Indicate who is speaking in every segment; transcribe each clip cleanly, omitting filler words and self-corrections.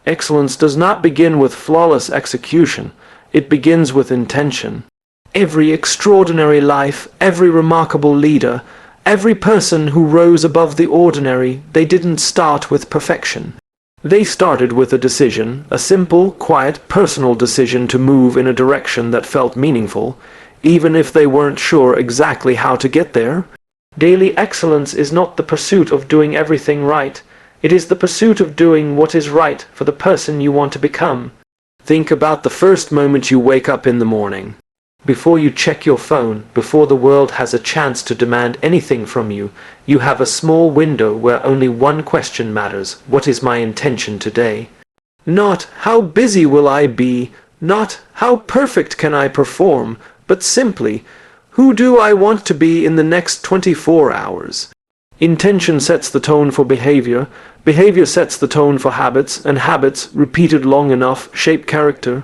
Speaker 1: Excellence does not begin with flawless execution. It begins with intention. Every extraordinary life, every remarkable leader, every person who rose above the ordinary, they didn't start with perfection. They started with a decision, a simple, quiet, personal decision to move in a direction that felt meaningful, even if they weren't sure exactly how to get there. Daily excellence is not the pursuit of doing everything right. It is the pursuit of doing what is right for the person you want to become. Think about the first moment you wake up in the morning. Before you check your phone, before the world has a chance to demand anything from you, you have a small window where only one question matters: what is my intention today? Not, how busy will I be? Not, how perfect can I perform? But simply, who do I want to be in the next 24 hours? Intention sets the tone for behavior, behavior sets the tone for habits, and habits, repeated long enough, shape character.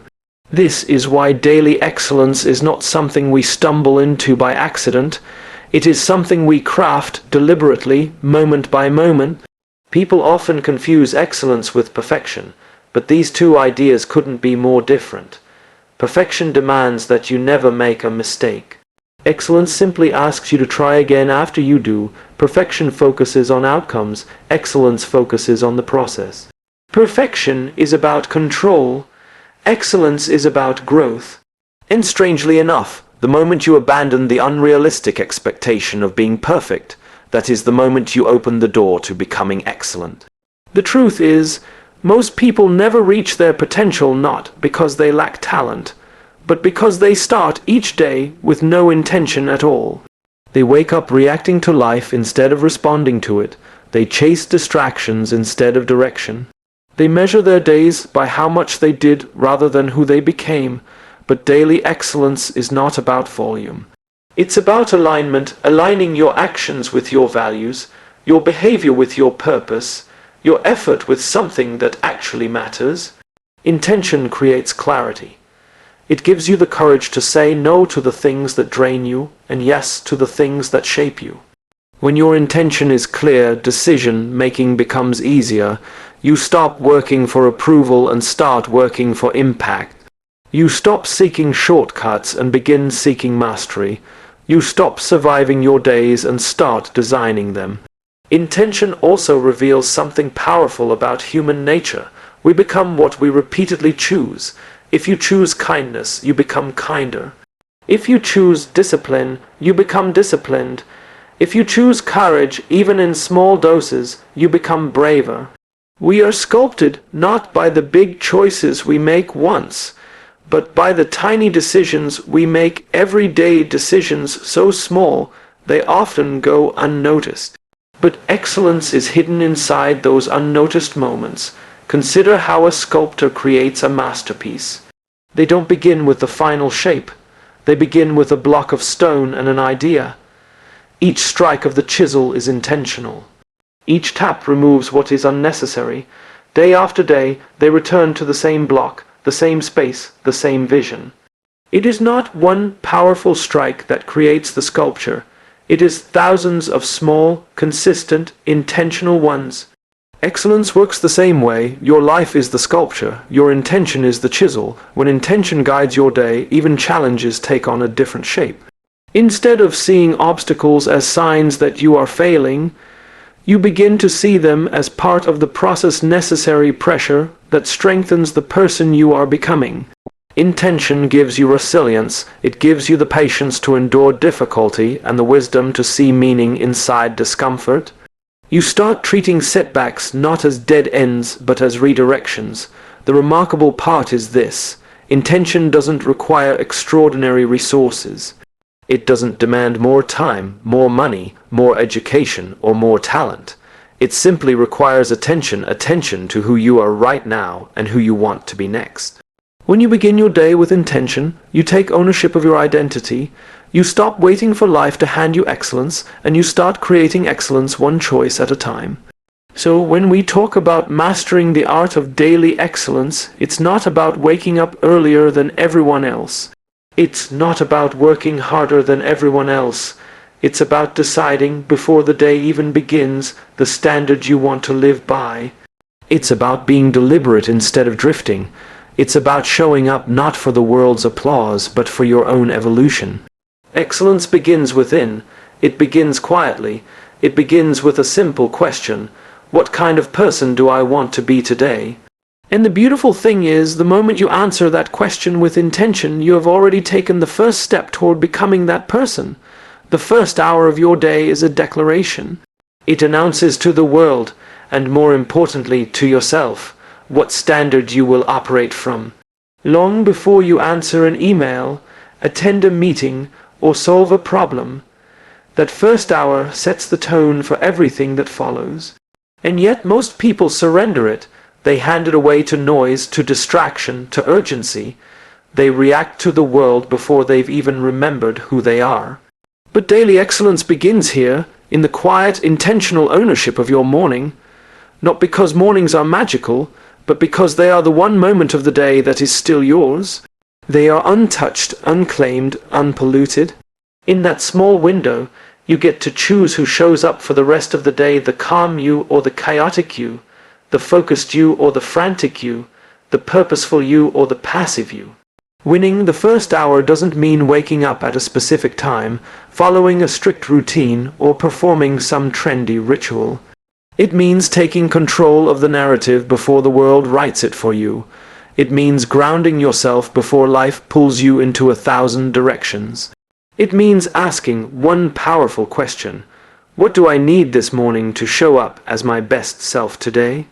Speaker 1: This is why daily excellence is not something we stumble into by accident. It is something we craft deliberately, moment by moment. People often confuse excellence with perfection, but these two ideas couldn't be more different. Perfection demands that you never make a mistake. Excellence simply asks you to try again after you do. Perfection focuses on outcomes. Excellence focuses on the process. Perfection is about control. Excellence is about growth. And strangely enough, the moment you abandon the unrealistic expectation of being perfect, that is the moment you open the door to becoming excellent. The truth is, most people never reach their potential not because they lack talent, but because they start each day with no intention at all. They wake up reacting to life instead of responding to it. They chase distractions instead of direction. They measure their days by how much they did rather than who they became. But daily excellence is not about volume. It's about alignment, aligning your actions with your values, your behavior with your purpose, your effort with something that actually matters. Intention creates clarity. It gives you the courage to say no to the things that drain you and yes to the things that shape you. When your intention is clear, decision-making becomes easier. You stop working for approval and start working for impact. You stop seeking shortcuts and begin seeking mastery. You stop surviving your days and start designing them. Intention also reveals something powerful about human nature. We become what we repeatedly choose. If you choose kindness, you become kinder. If you choose discipline, you become disciplined. If you choose courage, even in small doses, you become braver. We are sculpted not by the big choices we make once, but by the tiny decisions we make, everyday decisions so small they often go unnoticed. But excellence is hidden inside those unnoticed moments. Consider how a sculptor creates a masterpiece. They don't begin with the final shape. They begin with a block of stone and an idea. Each strike of the chisel is intentional. Each tap removes what is unnecessary. Day after day, they return to the same block, the same space, the same vision. It is not one powerful strike that creates the sculpture. It is thousands of small, consistent, intentional ones. Excellence works the same way. Your life is the sculpture. Your intention is the chisel. When intention guides your day, even challenges take on a different shape. Instead of seeing obstacles as signs that you are failing, you begin to see them as part of the process, necessary pressure that strengthens the person you are becoming. Intention gives you resilience. It gives you the patience to endure difficulty and the wisdom to see meaning inside discomfort. You start treating setbacks not as dead ends but as redirections. The remarkable part is this: intention doesn't require extraordinary resources. It doesn't demand more time, more money, more education, or more talent. It simply requires attention to who you are right now and who you want to be next. When you begin your day with intention, you take ownership of your identity. You stop waiting for life to hand you excellence, and you start creating excellence one choice at a time. So when we talk about mastering the art of daily excellence, it's not about waking up earlier than everyone else. It's not about working harder than everyone else. It's about deciding, before the day even begins, the standard you want to live by. It's about being deliberate instead of drifting. It's about showing up not for the world's applause, but for your own evolution. Excellence begins within. It begins quietly. It begins with a simple question. What kind of person do I want to be today? And the beautiful thing is, the moment you answer that question with intention, you have already taken the first step toward becoming that person. The first hour of your day is a declaration. It announces to the world, and more importantly to yourself, what standard you will operate from. Long before you answer an email, attend a meeting, or solve a problem, that first hour sets the tone for everything that follows. And yet most people surrender it. They hand it away to noise, to distraction, to urgency. They react to the world before they've even remembered who they are. But daily excellence begins here, in the quiet, intentional ownership of your morning. Not because mornings are magical, but because they are the one moment of the day that is still yours. They are untouched, unclaimed, unpolluted. In that small window, you get to choose who shows up for the rest of the day, the calm you or the chaotic you, the focused you or the frantic you, the purposeful you or the passive you. Winning the first hour doesn't mean waking up at a specific time, following a strict routine, or performing some trendy ritual. It means taking control of the narrative before the world writes it for you. It means grounding yourself before life pulls you into 1,000 directions. It means asking one powerful question. What do I need this morning to show up as my best self today?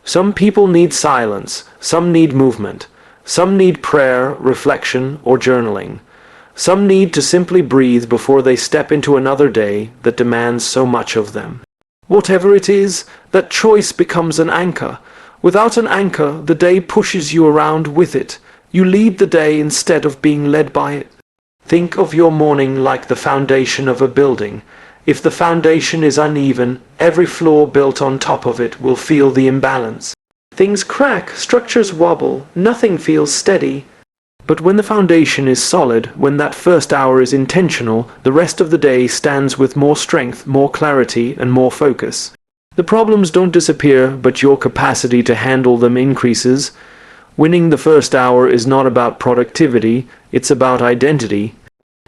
Speaker 1: Some people need silence, some need movement, some need prayer, reflection, or journaling. Some need to simply breathe before they step into another day that demands so much of them. Whatever it is, that choice becomes an anchor. Without an anchor, the day pushes you around with it. You lead the day instead of being led by it. Think of your morning like the foundation of a building. If the foundation is uneven, every floor built on top of it will feel the imbalance. Things crack, structures wobble, nothing feels steady. But when the foundation is solid, when that first hour is intentional, the rest of the day stands with more strength, more clarity, and more focus. The problems don't disappear, but your capacity to handle them increases. Winning the first hour is not about productivity, it's about identity.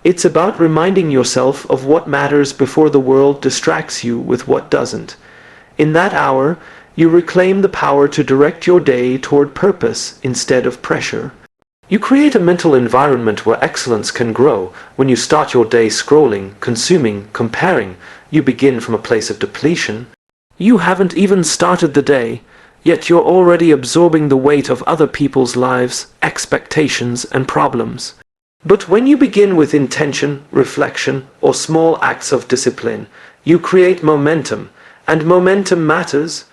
Speaker 1: It's about reminding yourself of what matters before the world distracts you with what doesn't. In that hour, you reclaim the power to direct your day toward purpose instead of pressure. You create a mental environment where excellence can grow. When you start your day scrolling, consuming, comparing, you begin from a place of depletion. You haven't even started the day, yet you're already absorbing the weight of other people's lives, expectations, and problems. But when you begin with intention, reflection, or small acts of discipline, you create momentum, and momentum matters.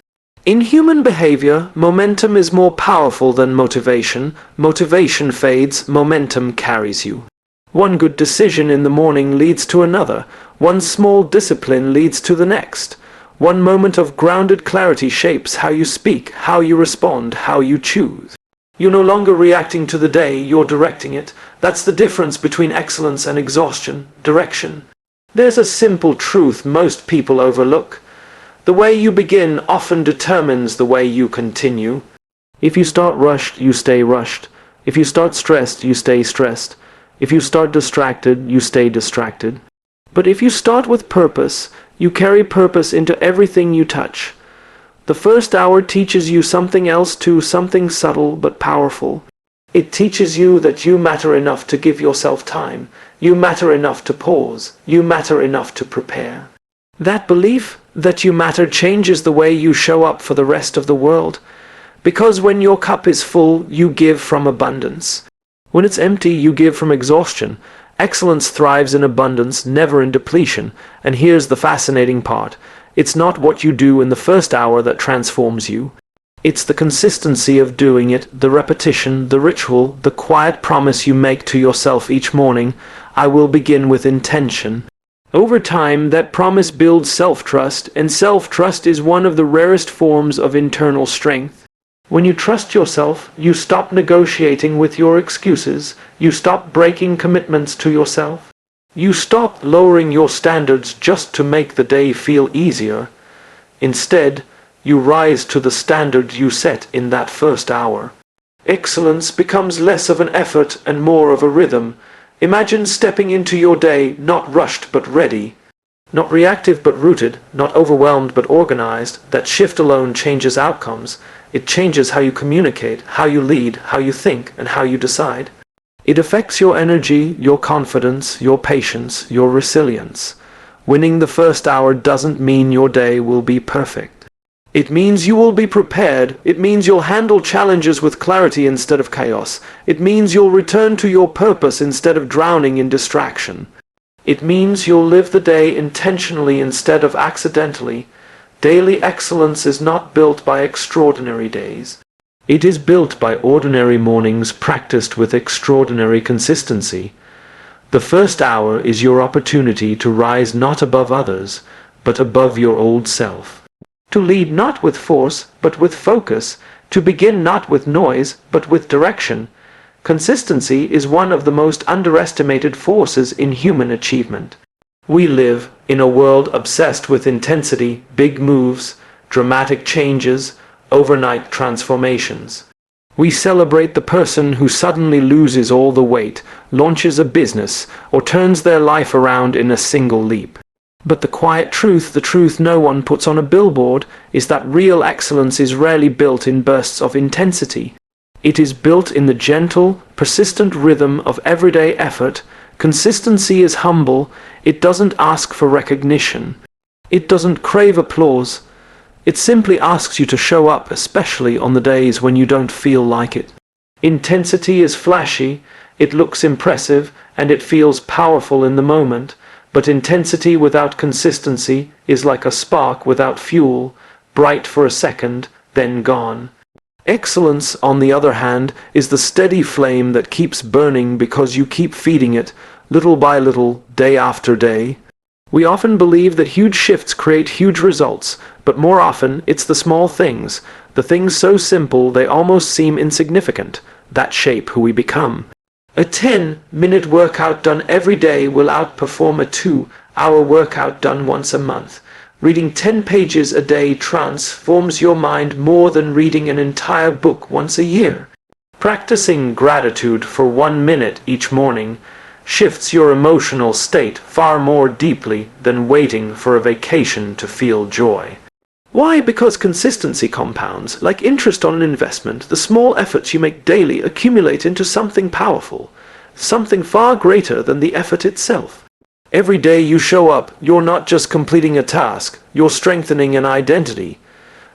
Speaker 1: In human behavior, momentum is more powerful than motivation. Motivation fades, momentum carries you. One good decision in the morning leads to another. One small discipline leads to the next. One moment of grounded clarity shapes how you speak, how you respond, how you choose. You're no longer reacting to the day, you're directing it. That's the difference between excellence and exhaustion, direction. There's a simple truth most people overlook. The way you begin often determines the way you continue. If you start rushed, you stay rushed. If you start stressed, you stay stressed. If you start distracted, you stay distracted. But if you start with purpose, you carry purpose into everything you touch. The first hour teaches you something else too, something subtle but powerful. It teaches you that you matter enough to give yourself time. You matter enough to pause. You matter enough to prepare. That belief that you matter changes the way you show up for the rest of the world. Because when your cup is full, you give from abundance. When it's empty, you give from exhaustion. Excellence thrives in abundance, never in depletion. And here's the fascinating part. It's not what you do in the first hour that transforms you. It's the consistency of doing it, the repetition, the ritual, the quiet promise you make to yourself each morning. I will begin with intention. Over time, that promise builds self-trust, and self-trust is one of the rarest forms of internal strength. When you trust yourself, you stop negotiating with your excuses. You stop breaking commitments to yourself. You stop lowering your standards just to make the day feel easier. Instead, You rise to the standard you set in that first hour. Excellence becomes less of an effort and more of a rhythm. Imagine stepping into your day not rushed but ready. Not reactive but rooted, not overwhelmed but organized. That shift alone changes outcomes. It changes how you communicate, how you lead, how you think, and how you decide. It affects your energy, your confidence, your patience, your resilience. Winning the first hour doesn't mean your day will be perfect. It means you will be prepared. It means you'll handle challenges with clarity instead of chaos. It means you'll return to your purpose instead of drowning in distraction. It means you'll live the day intentionally instead of accidentally. Daily excellence is not built by extraordinary days. It is built by ordinary mornings practiced with extraordinary consistency. The first hour is your opportunity to rise not above others, but above your old self. To lead not with force, but with focus. To begin not with noise, but with direction. Consistency is one of the most underestimated forces in human achievement. We live in a world obsessed with intensity, big moves, dramatic changes, overnight transformations. We celebrate the person who suddenly loses all the weight, launches a business, or turns their life around in a single leap. But the quiet truth, the truth no one puts on a billboard, is that real excellence is rarely built in bursts of intensity. It is built in the gentle, persistent rhythm of everyday effort. Consistency is humble. It doesn't ask for recognition. It doesn't crave applause. It simply asks you to show up, especially on the days when you don't feel like it. Intensity is flashy, it looks impressive, and it feels powerful in the moment. But intensity without consistency is like a spark without fuel, bright for a second, then gone. Excellence, on the other hand, is the steady flame that keeps burning because you keep feeding it, little by little, day after day. We often believe that huge shifts create huge results, but more often it's the small things, the things so simple they almost seem insignificant, that shape who we become. A 10-minute workout done every day will outperform a 2-hour workout done once a month. Reading 10 pages a day transforms your mind more than reading an entire book once a year. Practicing gratitude for 1 minute each morning shifts your emotional state far more deeply than waiting for a vacation to feel joy. Why? Because consistency compounds. Like interest on an investment, the small efforts you make daily accumulate into something powerful, something far greater than the effort itself. Every day you show up, you're not just completing a task, you're strengthening an identity.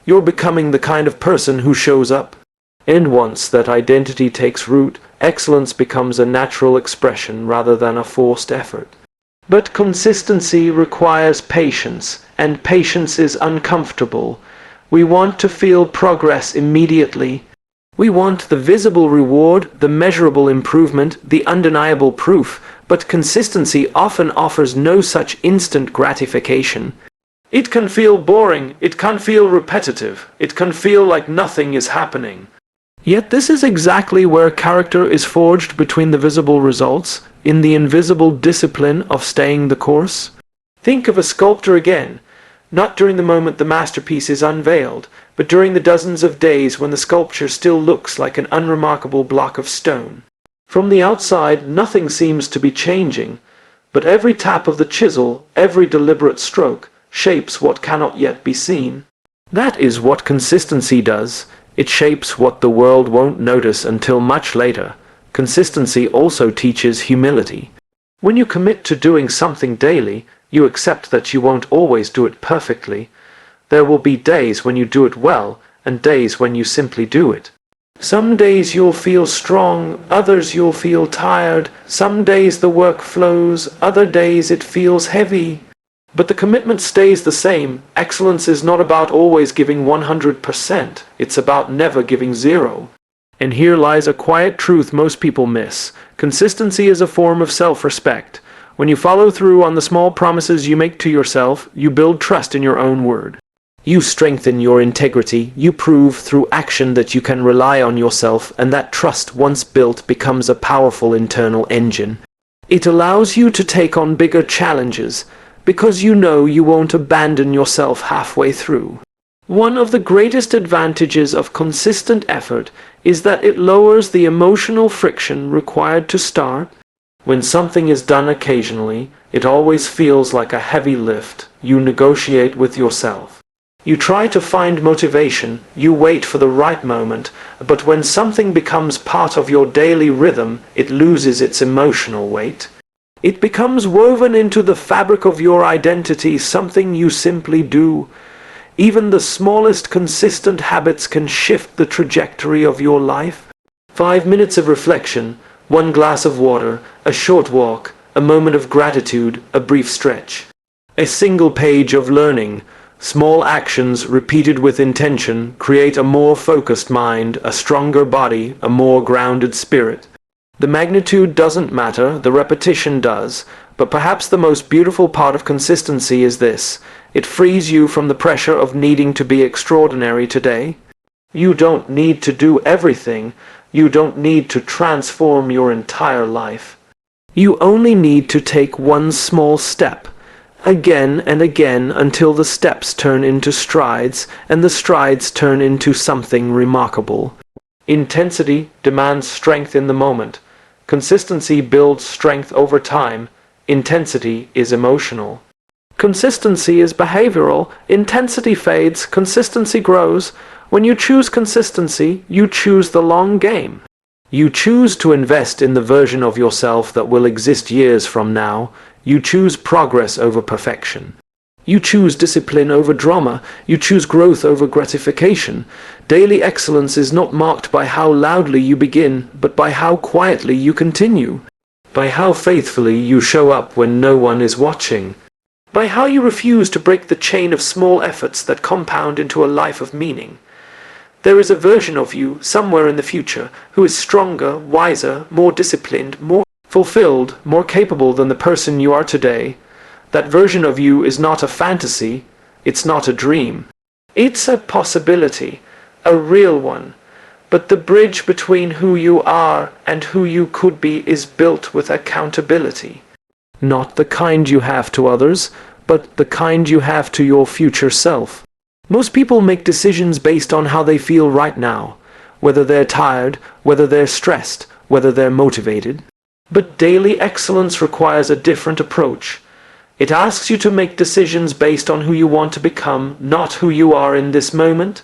Speaker 1: You're becoming the kind of person who shows up. And once that identity takes root, excellence becomes a natural expression rather than a forced effort. But consistency requires patience, and patience is uncomfortable. We want to feel progress immediately. We want the visible reward, the measurable improvement, the undeniable proof, but consistency often offers no such instant gratification. It can feel boring, it can feel repetitive, it can feel like nothing is happening. Yet this is exactly where character is forged between the visible results, in the invisible discipline of staying the course. Think of a sculptor again, not during the moment the masterpiece is unveiled, but during the dozens of days when the sculpture still looks like an unremarkable block of stone. From the outside, nothing seems to be changing, but every tap of the chisel, every deliberate stroke, shapes what cannot yet be seen. That is what consistency does. It shapes what the world won't notice until much later. Consistency also teaches humility. When you commit to doing something daily, you accept that you won't always do it perfectly. There will be days when you do it well, and days when you simply do it. Some days you'll feel strong, others you'll feel tired. Some days the work flows, other days it feels heavy. But the commitment stays the same. Excellence is not about always giving 100%. It's about never giving 0. And here lies a quiet truth most people miss. Consistency is a form of self-respect. When you follow through on the small promises you make to yourself, you build trust in your own word. You strengthen your integrity. You prove through action that you can rely on yourself, and that trust, once built, becomes a powerful internal engine. It allows you to take on bigger challenges, because you know you won't abandon yourself halfway through. One of the greatest advantages of consistent effort is that it lowers the emotional friction required to start. When something is done occasionally, it always feels like a heavy lift. You negotiate with yourself. You try to find motivation, you wait for the right moment, but when something becomes part of your daily rhythm, it loses its emotional weight. It becomes woven into the fabric of your identity, something you simply do. Even the smallest consistent habits can shift the trajectory of your life. 5 minutes of reflection, 1 glass of water, a short walk, a moment of gratitude, a brief stretch. A single page of learning. Small actions repeated with intention create a more focused mind, a stronger body, a more grounded spirit. The magnitude doesn't matter, the repetition does, but perhaps the most beautiful part of consistency is this: it frees you from the pressure of needing to be extraordinary today. You don't need to do everything, you don't need to transform your entire life. You only need to take one small step, again and again, until the steps turn into strides, and the strides turn into something remarkable. Intensity demands strength in the moment. Consistency builds strength over time. Intensity is emotional. Consistency is behavioral. Intensity fades, consistency grows. When you choose consistency, you choose the long game. You choose to invest in the version of yourself that will exist years from now. You choose progress over perfection. You choose discipline over drama. You choose growth over gratification. Daily excellence is not marked by how loudly you begin, but by how quietly you continue. By how faithfully you show up when no one is watching. By how you refuse to break the chain of small efforts that compound into a life of meaning. There is a version of you somewhere in the future who is stronger, wiser, more disciplined, more fulfilled, more capable than the person you are today. That version of you is not a fantasy, it's not a dream. It's a possibility, a real one. But the bridge between who you are and who you could be is built with accountability. Not the kind you have to others, but the kind you have to your future self. Most people make decisions based on how they feel right now, whether they're tired, whether they're stressed, whether they're motivated. But daily excellence requires a different approach. It asks you to make decisions based on who you want to become, not who you are in this moment.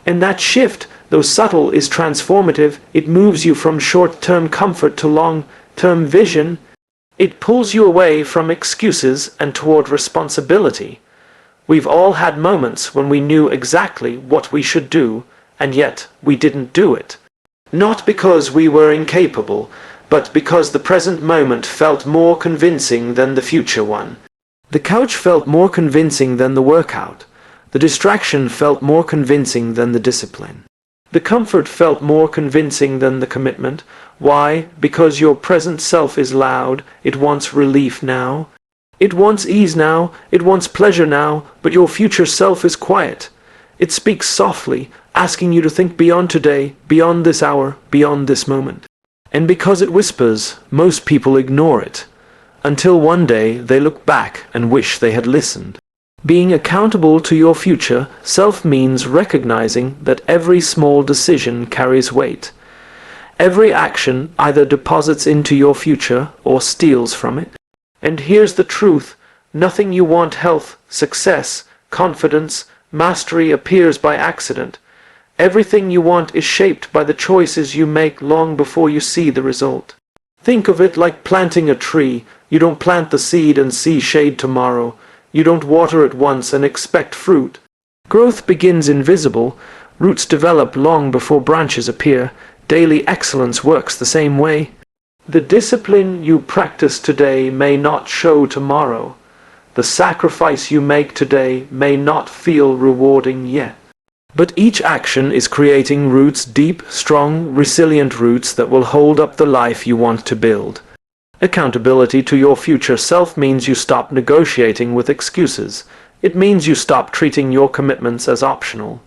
Speaker 1: And that shift, though subtle, is transformative. It moves you from short-term comfort to long-term vision. It pulls you away from excuses and toward responsibility. We've all had moments when we knew exactly what we should do, and yet we didn't do it. Not because we were incapable, but because the present moment felt more convincing than the future one. The couch felt more convincing than the workout. The distraction felt more convincing than the discipline. The comfort felt more convincing than the commitment. Why? Because your present self is loud. It wants relief now. It wants ease now. It wants pleasure now. But your future self is quiet. It speaks softly, asking you to think beyond today, beyond this hour, beyond this moment. And because it whispers, most people ignore it. Until one day they look back and wish they had listened. Being accountable to your future self means recognizing that every small decision carries weight. Every action either deposits into your future or steals from it. And here's the truth: nothing you want, health, success, confidence, mastery, appears by accident. Everything you want is shaped by the choices you make long before you see the result. Think of it like planting a tree. You don't plant the seed and see shade tomorrow. You don't water it once and expect fruit. Growth begins invisible. Roots develop long before branches appear. Daily excellence works the same way. The discipline you practice today may not show tomorrow. The sacrifice you make today may not feel rewarding yet. But each action is creating roots, deep, strong, resilient roots that will hold up the life you want to build. Accountability to your future self means you stop negotiating with excuses. It means you stop treating your commitments as optional.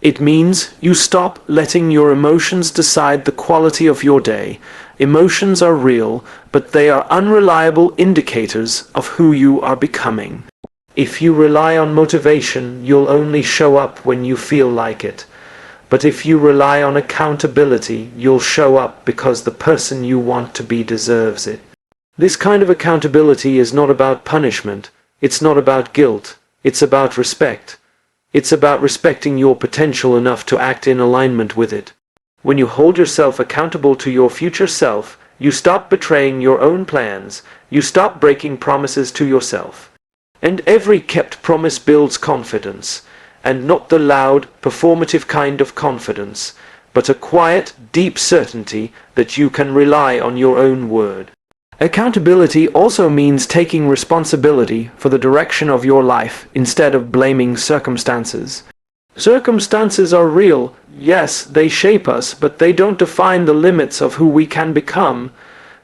Speaker 1: It means you stop letting your emotions decide the quality of your day. Emotions are real, but they are unreliable indicators of who you are becoming. If you rely on motivation, you'll only show up when you feel like it. But if you rely on accountability, you'll show up because the person you want to be deserves it. This kind of accountability is not about punishment. It's not about guilt. It's about respect. It's about respecting your potential enough to act in alignment with it. When you hold yourself accountable to your future self, you stop betraying your own plans. You stop breaking promises to yourself. And every kept promise builds confidence. And not the loud, performative kind of confidence, but a quiet, deep certainty that you can rely on your own word. Accountability also means taking responsibility for the direction of your life instead of blaming circumstances. Circumstances are real, yes, they shape us, but they don't define the limits of who we can become.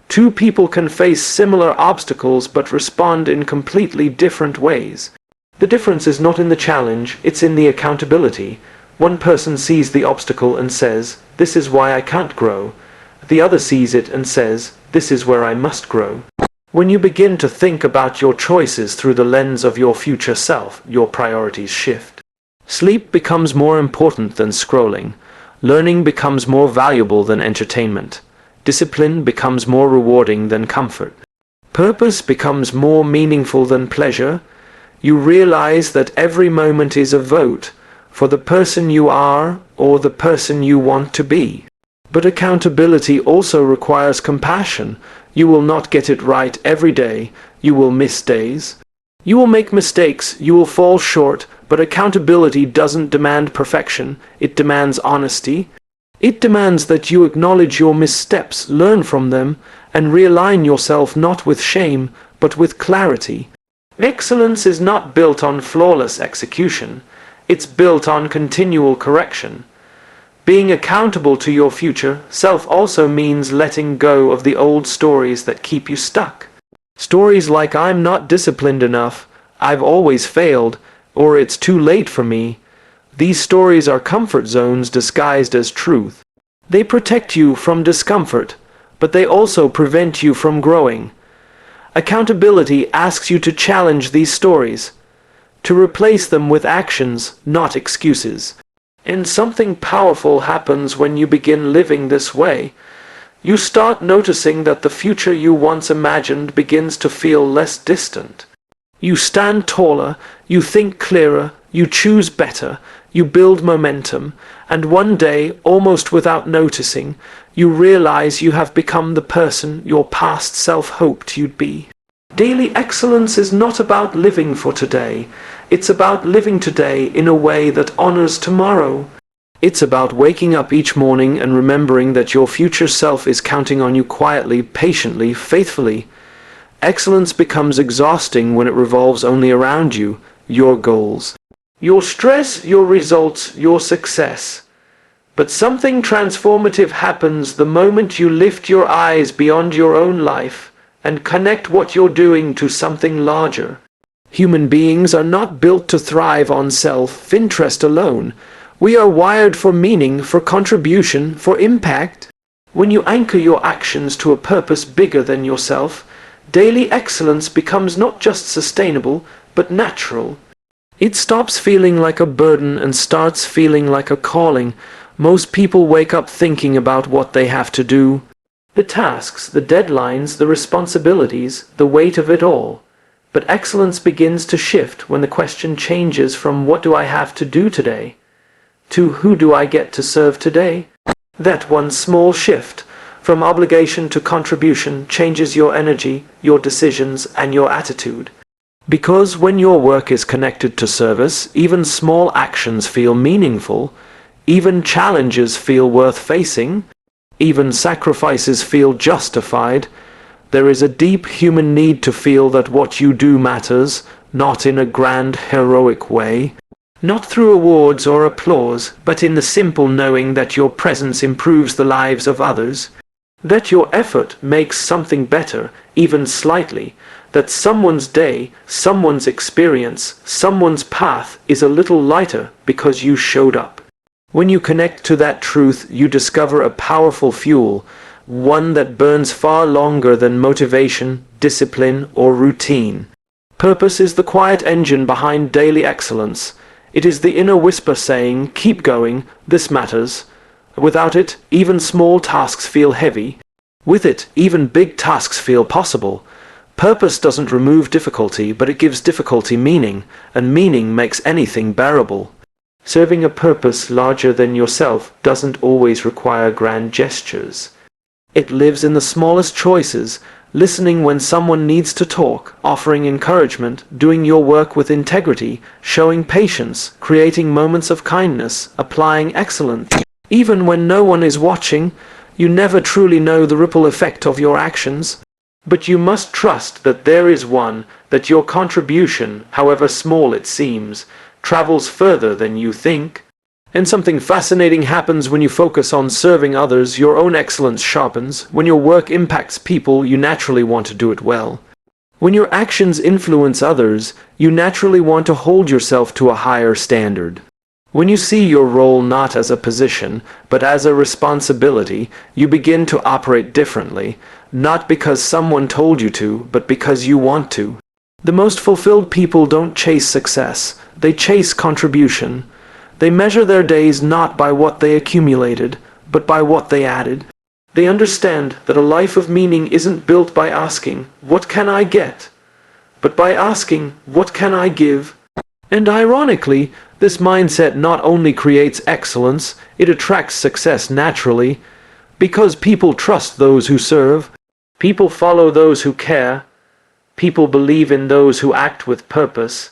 Speaker 1: Two people can face similar obstacles but respond in completely different ways. The difference is not in the challenge, it's in the accountability. One person sees the obstacle and says, "This is why I can't grow." The other sees it and says, "This is where I must grow." When you begin to think about your choices through the lens of your future self, your priorities shift. Sleep becomes more important than scrolling. Learning becomes more valuable than entertainment. Discipline becomes more rewarding than comfort. Purpose becomes more meaningful than pleasure. You realize that every moment is a vote for the person you are or the person you want to be. But accountability also requires compassion. You will not get it right every day. You will miss days. You will make mistakes. You will fall short. But accountability doesn't demand perfection. It demands honesty. It demands that you acknowledge your missteps, learn from them, and realign yourself not with shame, but with clarity. Excellence is not built on flawless execution. It's built on continual correction. Being accountable to your future self also means letting go of the old stories that keep you stuck. Stories like "I'm not disciplined enough," "I've always failed," or "it's too late for me." These stories are comfort zones disguised as truth. They protect you from discomfort, but they also prevent you from growing. Accountability asks you to challenge these stories, to replace them with actions, not excuses. And something powerful happens when you begin living this way. You start noticing that the future you once imagined begins to feel less distant. You stand taller, you think clearer, you choose better, you build momentum, and one day, almost without noticing, you realize you have become the person your past self hoped you'd be. Daily excellence is not about living for today. It's about living today in a way that honors tomorrow. It's about waking up each morning and remembering that your future self is counting on you quietly, patiently, faithfully. Excellence becomes exhausting when it revolves only around you, your goals, your stress, your results, your success. But something transformative happens the moment you lift your eyes beyond your own life and connect what you're doing to something larger. Human beings are not built to thrive on self-interest alone. We are wired for meaning, for contribution, for impact. When you anchor your actions to a purpose bigger than yourself, daily excellence becomes not just sustainable, but natural. It stops feeling like a burden and starts feeling like a calling. Most people wake up thinking about what they have to do. The tasks, the deadlines, the responsibilities, the weight of it all. But excellence begins to shift when the question changes from "what do I have to do today?" to "who do I get to serve today?" That one small shift, from obligation to contribution, changes your energy, your decisions, and your attitude. Because when your work is connected to service, even small actions feel meaningful, even challenges feel worth facing, even sacrifices feel justified. There is a deep human need to feel that what you do matters, not in a grand, heroic way, not through awards or applause, but in the simple knowing that your presence improves the lives of others, that your effort makes something better, even slightly, that someone's day, someone's experience, someone's path is a little lighter because you showed up. When you connect to that truth, you discover a powerful fuel, one that burns far longer than motivation, discipline, or routine. Purpose is the quiet engine behind daily excellence. It is the inner whisper saying, keep going, this matters. Without it, even small tasks feel heavy. With it, even big tasks feel possible. Purpose doesn't remove difficulty, but it gives difficulty meaning, and meaning makes anything bearable. Serving a purpose larger than yourself doesn't always require grand gestures. It lives in the smallest choices, listening when someone needs to talk, offering encouragement, doing your work with integrity, showing patience, creating moments of kindness, applying excellence. Even when no one is watching, you never truly know the ripple effect of your actions. But you must trust that there is one, that your contribution, however small it seems, travels further than you think. And something fascinating happens when you focus on serving others. Your own excellence sharpens. When your work impacts people, you naturally want to do it well. When your actions influence others, you naturally want to hold yourself to a higher standard. When you see your role not as a position, but as a responsibility, you begin to operate differently, not because someone told you to, but because you want to. The most fulfilled people don't chase success, they chase contribution. They measure their days not by what they accumulated, but by what they added. They understand that a life of meaning isn't built by asking, what can I get? But by asking, what can I give? And ironically, this mindset not only creates excellence, it attracts success naturally. Because people trust those who serve, people follow those who care, people believe in those who act with purpose.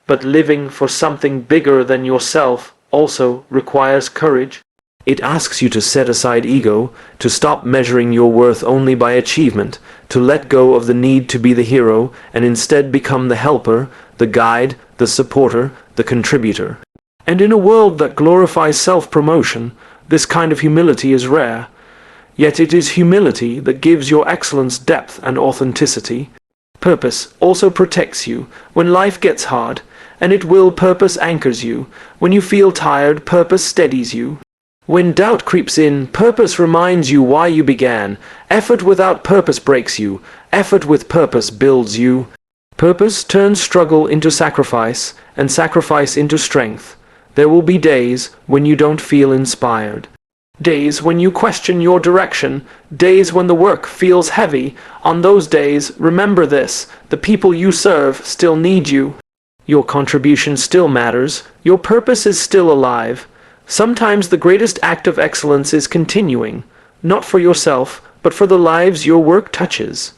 Speaker 1: But living for something bigger than yourself also requires courage. It asks you to set aside ego, to stop measuring your worth only by achievement, to let go of the need to be the hero and instead become the helper, the guide, the supporter, the contributor. And in a world that glorifies self-promotion, this kind of humility is rare. Yet it is humility that gives your excellence depth and authenticity. Purpose also protects you when life gets hard, and it will. Purpose anchors you. When you feel tired, purpose steadies you. When doubt creeps in, purpose reminds you why you began. Effort without purpose breaks you. Effort with purpose builds you. Purpose turns struggle into sacrifice, and sacrifice into strength. There will be days when you don't feel inspired. Days when you question your direction, days when the work feels heavy. On those days, remember this, the people you serve still need you. Your contribution still matters, your purpose is still alive. Sometimes the greatest act of excellence is continuing, not for yourself, but for the lives your work touches.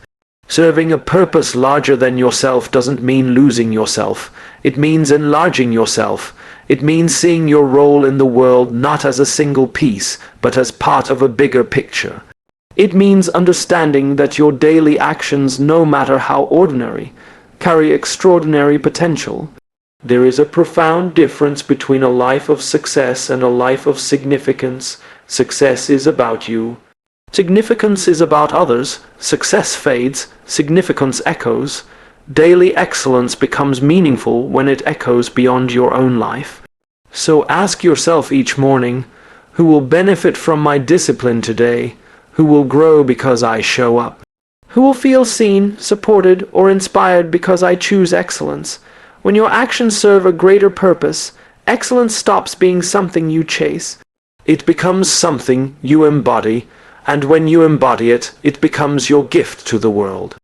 Speaker 1: Serving a purpose larger than yourself doesn't mean losing yourself. It means enlarging yourself. It means seeing your role in the world not as a single piece, but as part of a bigger picture. It means understanding that your daily actions, no matter how ordinary, carry extraordinary potential. There is a profound difference between a life of success and a life of significance. Success is about you. Significance is about others. Success fades, significance echoes. Daily excellence becomes meaningful when it echoes beyond your own life. So ask yourself each morning, who will benefit from my discipline today? Who will grow because I show up? Who will feel seen, supported, or inspired because I choose excellence? When your actions serve a greater purpose, excellence stops being something you chase. It becomes something you embody, and when you embody it, it becomes your gift to the world.